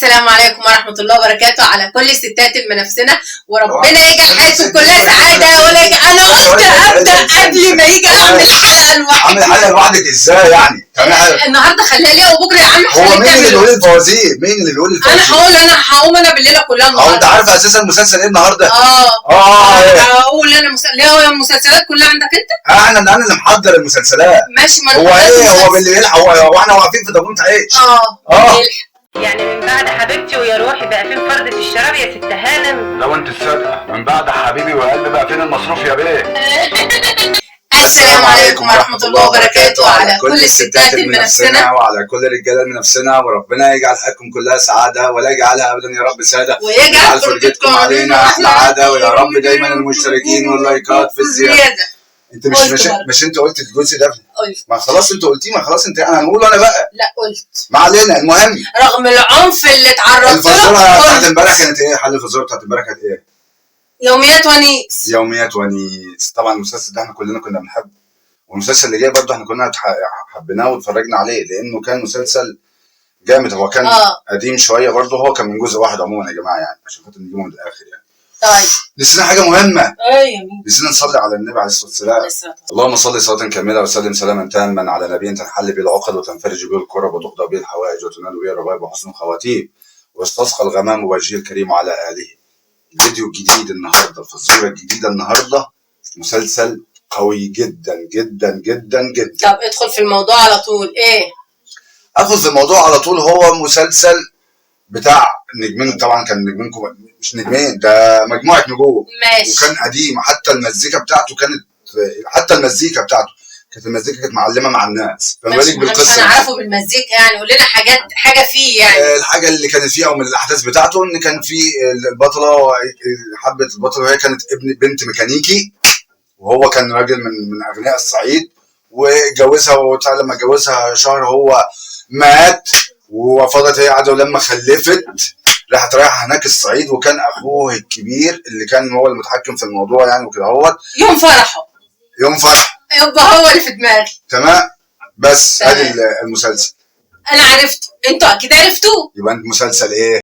السلام عليكم ورحمة الله وبركاته على كل الستات المنافسنا، وربنا يجعل حياتكم كلها سعادة. أنا قلت أبدأ قبل ما يجي أعمل حلقة لوحدي. أعمل حلقة لوحدك إزاي يعني؟ النهارده خليها ليا وبكرة يا عم. هو مين اللي بيقول الفوازير؟ مين اللي بيقول الفوازير؟ أنا هقوم أنا بالليلة كلها النهارده. أنت عارف أساسا المسلسل إيه النهارده؟ هقول أنا ليه المسلسلات كلها عندك أنت؟ أنا اللي محضر المسلسلات. ماشي. ما هو إيه؟ هو باللي بيلحق هو إحنا واقفين في دبونة عيش. يعني من بعد حبيبتي ويا روحي بقى فين فردة الشراب يا ست هانم؟ لو انت الصادقة من بعد حبيبي وقلبي بقى فين المصروف يا بيه؟ السلام عليكم ورحمة الله وبركاته على كل الستات المنافسنا وعلى كل الرجالة المنافسنا، وربنا يجعل حياتكم كلها سعادة ولا يجعلها أبدا يا رب سادة، ويجعل فرجتكم علينا أحلى عادة، ويا رب دايما المشتركين واللايكات في الزيادة. انت مش انت قلت الجزء ده؟ ما خلاص انت قلتيه، ما خلاص انت انا هنقوله انا بقى. لا قلت. ما علينا، المهم رغم العنف اللي اتعرضت له. الفزوره بتاعت امبارح كانت ايه؟ حل الفزوره بتاعت امبارح كانت ايه؟ يوميات ونيس. يوميات ونيس. طبعا المسلسل ده احنا كلنا كنا بنحبه، والمسلسل اللي جاي برضه احنا كنا حبيناه واتفرجنا عليه لانه كان مسلسل جامد. هو كان قديم شويه برضه، هو كان من جزء واحد عموما يا جماعه، يعني عشان خاطر نجيبه من الاخر يعني. طيب نسينا حاجه مهمه. ايه؟ نسينا نصلي على النبي عليه الصلاه والسلام. اللهم صل صلاه كامله وسلم سلاما تاما على نبي تنحل به العقد وتنفرج به الكرب وتقضى به الحوائج وتنال به الرغائب وحسن الخواتيم واستسقى الغمام وجهه الكريم على اله. فيديو جديد النهارده، فزوره جديده النهارده، مسلسل قوي جدا جدا جدا جدا. طب ادخل في الموضوع على طول. ايه؟ ادخل في الموضوع على طول. هو مسلسل بتاع نجمين، طبعا كان نجمين مش نجمين، ده مجموعه نجوم. ماشي. وكان قديم، حتى المزيكا بتاعته كانت كانت معلمه مع الناس. فما بالك بالقصه. انا عارفه بالمزيكا يعني، قول لنا حاجه فيه يعني. الحاجه اللي كانت فيها ومن الاحداث بتاعته ان كان في البطله حبت البطله وهي كانت بنت ميكانيكي، وهو كان راجل من اغنياء الصعيد، واتجوزها، لما اتجوزها شهر هو مات، وفضلت هي قاعده، ولما خلفت راحت رايحه هناك الصعيد، وكان اخوه الكبير اللي كان هو المتحكم في الموضوع يعني وكده. هو يوم فرحه يبقى هو اللي في دماغي. تمام. بس ادي المسلسل انا عرفته، انتوا اكيد عرفتوه. يبقى انت مسلسل ايه؟